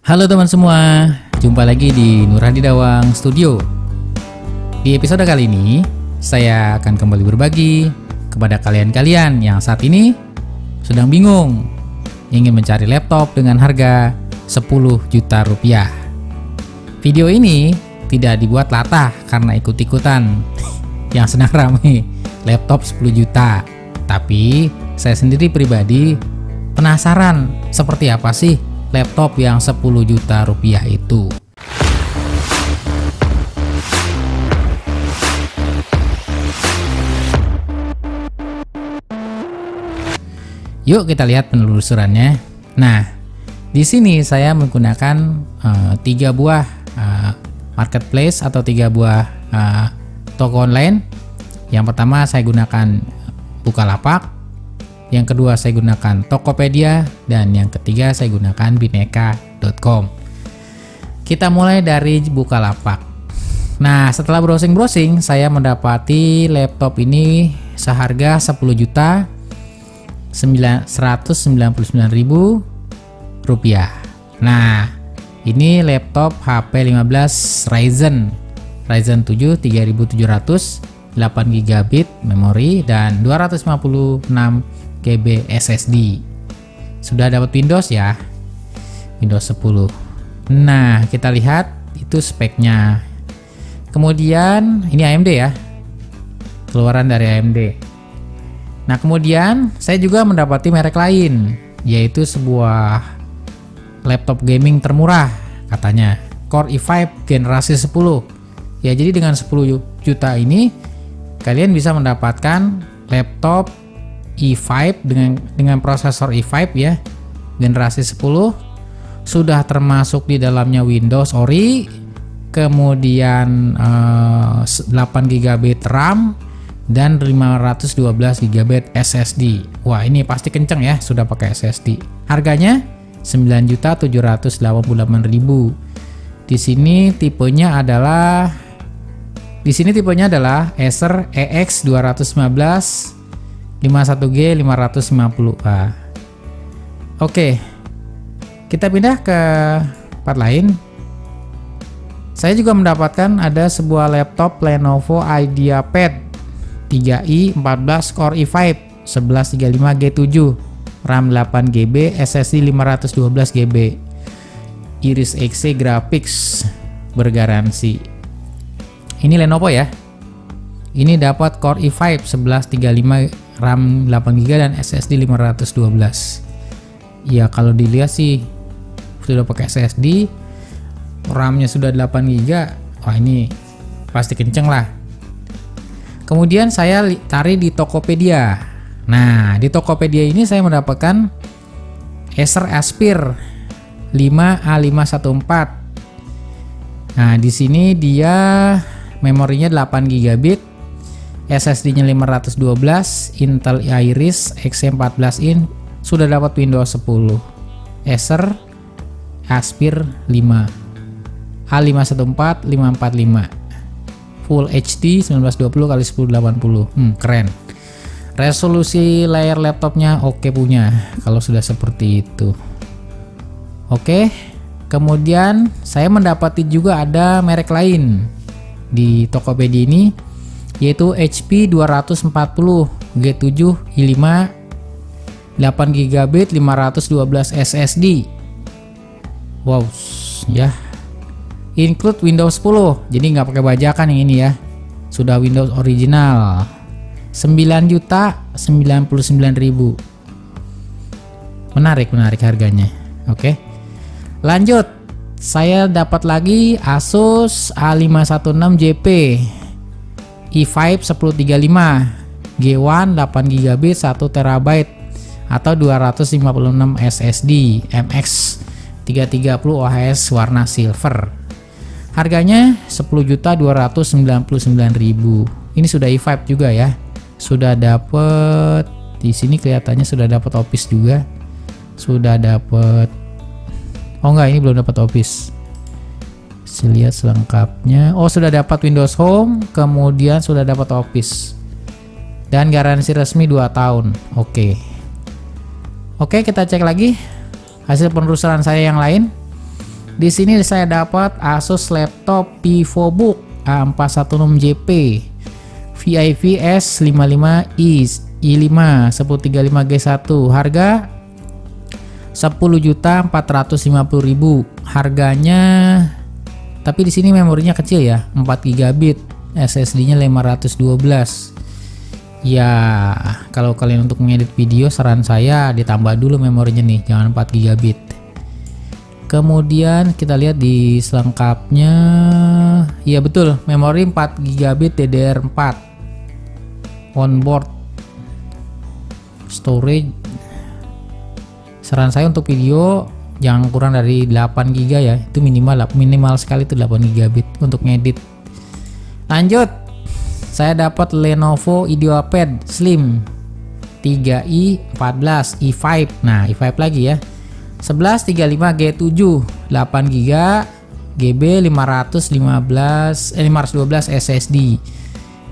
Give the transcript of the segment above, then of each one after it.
Halo teman semua, jumpa lagi di Nur Hadi Dawang Studio. Di episode kali ini, saya akan kembali berbagi kepada kalian-kalian yang saat ini sedang bingung ingin mencari laptop dengan harga 10 juta rupiah. Video ini tidak dibuat latah karena ikut-ikutan yang sedang ramai laptop 10 juta. Tapi saya sendiri pribadi penasaran seperti apa sih laptop yang 10 juta rupiah itu. Yuk kita lihat penelusurannya. Nah, di sini saya menggunakan 3 buah marketplace atau 3 buah toko online. Yang pertama saya gunakan Bukalapak, yang kedua saya gunakan Tokopedia, dan yang ketiga saya gunakan bineka.com. Kita mulai dari Bukalapak. Nah, setelah browsing-browsing, saya mendapati laptop ini seharga 10.199.000 rupiah. Nah, ini laptop HP 15 Ryzen 7 3700, 8GB memori dan 256 GB SSD. Sudah dapat Windows ya, Windows 10. Nah, kita lihat itu speknya. Kemudian ini AMD ya, keluaran dari AMD. Nah, kemudian saya juga mendapati merek lain, yaitu sebuah laptop gaming termurah katanya, Core i5 generasi 10. Ya, jadi dengan 10 juta ini kalian bisa mendapatkan laptop i5 dengan prosesor i5 ya, generasi 10, sudah termasuk di dalamnya Windows Ori, kemudian 8GB RAM dan 512GB SSD. Wah, ini pasti kenceng ya, sudah pakai SSD. Harganya 9.788.000. Di sini tipenya adalah Acer EX 215 51G 550A. Oke, kita pindah ke part lain. Saya juga mendapatkan ada sebuah laptop Lenovo IdeaPad 3i 14 Core i5 1135G7, RAM 8GB, SSD 512GB, Iris Xe Graphics bergaransi. Ini Lenovo ya. Ini dapat Core i5 1135, RAM 8GB dan SSD 512. Ya, kalau dilihat sih sudah pakai SSD, RAM-nya sudah 8GB. Wah, ini pasti kenceng lah. Kemudian saya cari di Tokopedia. Nah, di Tokopedia ini saya mendapatkan Acer Aspire 5A514. Nah, di sini dia memorinya 8GB, SSD-nya 512, Intel Iris Xe 14 sudah dapat Windows 10. Acer Aspire 5 A514 545, Full HD 1920x1080. Keren. Resolusi layar laptopnya oke punya kalau sudah seperti itu. Oke. Kemudian saya mendapati juga ada merek lain di Tokopedia ini, yaitu HP 240 G7 i5 8GB 512 SSD. Wow ya, include Windows 10, jadi nggak pakai bajakan yang ini ya, sudah Windows original. 9.099.000. menarik harganya. Oke, lanjut. Saya dapat lagi Asus A516JP i5 1035 G1 8GB 1TB atau 256 SSD MX 330 OHS warna silver. Harganya 10.299.000. Ini sudah i5 juga ya. Sudah dapat, di sini kelihatannya sudah dapat Office juga. Sudah dapat, oh enggak, ini belum dapat Office. Saya lihat selengkapnya. Oh, sudah dapat Windows Home, kemudian sudah dapat Office. Dan garansi resmi 2 tahun. Oke, kita cek lagi hasil penelusuran saya yang lain. Di sini saya dapat Asus laptop VivoBook A416JP VIP S55i i5 1035G1, harga 10.450.000 harganya. Tapi di sini memorinya kecil ya, 4 GB, SSD-nya 512. Ya, kalau kalian untuk mengedit video, saran saya ditambah dulu memorinya nih, jangan 4 GB. Kemudian kita lihat di selengkapnya. Ya betul, memori 4 GB DDR4. Onboard storage, saran saya untuk video jangan kurang dari 8 GB ya, itu minimal sekali itu 8 GB untuk ngedit. Lanjut, saya dapat Lenovo IdeaPad Slim 3i14 i5. Nah, i5 lagi ya, 1135G7 8 GB 512 SSD,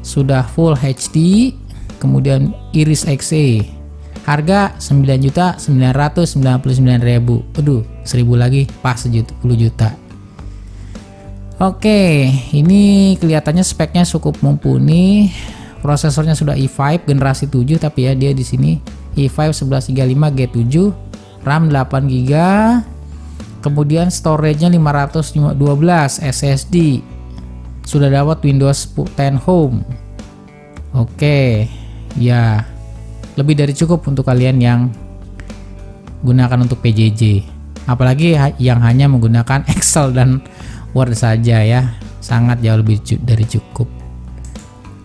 sudah full HD, kemudian Iris Xe, harga 9.999.000. Aduh, 1.000 lagi pas 10 juta. Oke, ini kelihatannya speknya cukup mumpuni. Prosesornya sudah i5 generasi 7, tapi ya dia di sini i5 1135G7, RAM 8 GB, kemudian storage-nya 512 SSD. Sudah dapat Windows 10 Home. Oke, ya lebih dari cukup untuk kalian yang gunakan untuk PJJ, apalagi yang hanya menggunakan Excel dan Word saja ya, sangat jauh lebih dari cukup.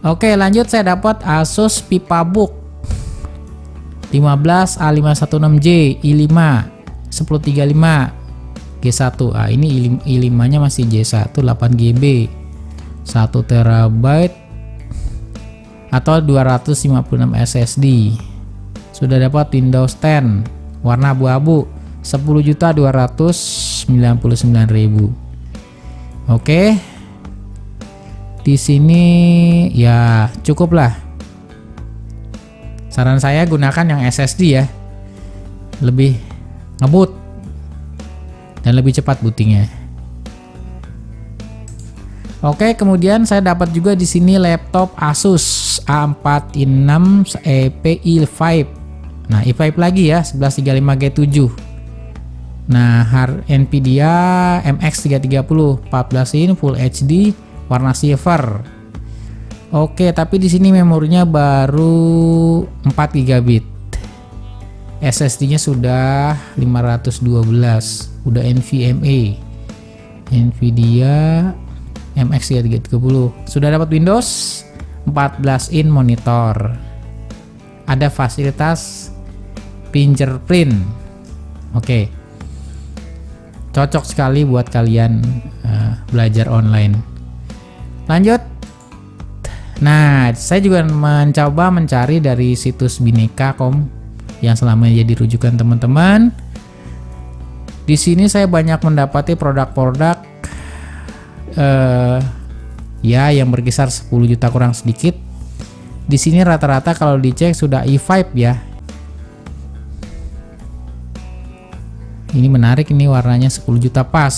Oke, lanjut, saya dapat Asus VivoBook 15 A516J i5 1035G1. Ini i5 nya masih J1 8 GB, 1 TB atau 256 SSD. Sudah dapat Windows 10 warna abu-abu 10.299.000. Oke, di sini ya cukup lah. Saran saya gunakan yang SSD ya, lebih ngebut dan lebih cepat bootingnya. Oke, kemudian saya dapat juga di sini laptop Asus A46 i5. Nah, i5 lagi ya, 1135G7. Nah, Nvidia MX 330 14 in Full HD warna silver. Oke, tapi di sini memorinya baru 4 GB. SSD-nya sudah 512, udah NVMe. Nvidia MX 330, sudah dapat Windows 14 in monitor, ada fasilitas fingerprint. Oke, cocok sekali buat kalian belajar online. Lanjut, nah saya juga mencoba mencari dari situs Bineka.com yang selama jadi rujukan teman-teman. Di sini saya banyak mendapati produk-produk ya yang berkisar 10 juta kurang sedikit. Di sini rata-rata kalau dicek sudah i5 ya. Ini menarik, ini warnanya 10 juta pas.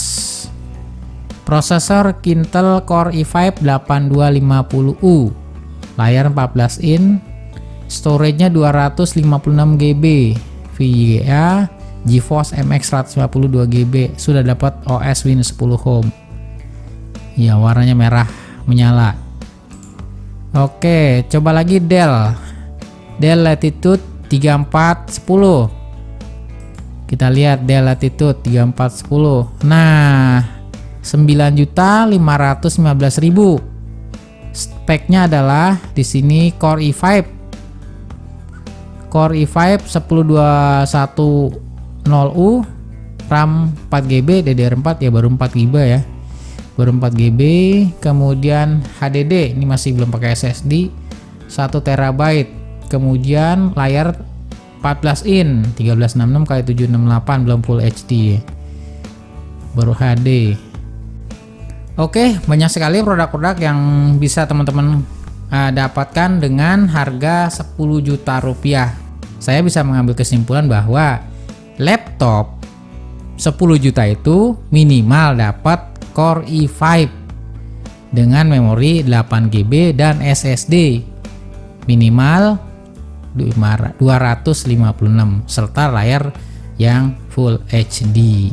Prosesor Intel Core i5 8250U, layar 14 in, storage-nya 256 GB, VGA GeForce MX 152 GB, sudah dapat OS Windows 10 Home. Ya, warnanya merah menyala. Oke, coba lagi Dell Latitude 3410. Kita lihat Dell Latitude 3410. Nah, 9.515.000. Speknya adalah di sini Core i5 10210U, RAM 4GB, DDR4 ya, baru 4 GB ya. Baru 4 GB, kemudian HDD ini masih belum pakai SSD 1 TB, kemudian layar 14 in 1366x768, belum Full HD, baru HD. Oke, banyak sekali produk-produk yang bisa teman-teman dapatkan dengan harga 10 juta rupiah. Saya bisa mengambil kesimpulan bahwa laptop 10 juta itu minimal dapat Core i5 dengan memori 8 GB dan SSD minimal 256 serta layar yang Full HD.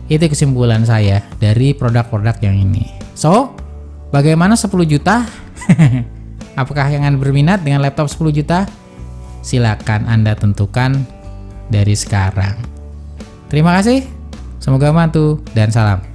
Itu kesimpulan saya dari produk-produk yang ini. So, bagaimana 10 juta? Apakah yang Anda berminat dengan laptop 10 juta? Silakan Anda tentukan dari sekarang. Terima kasih. Semoga membantu dan salam.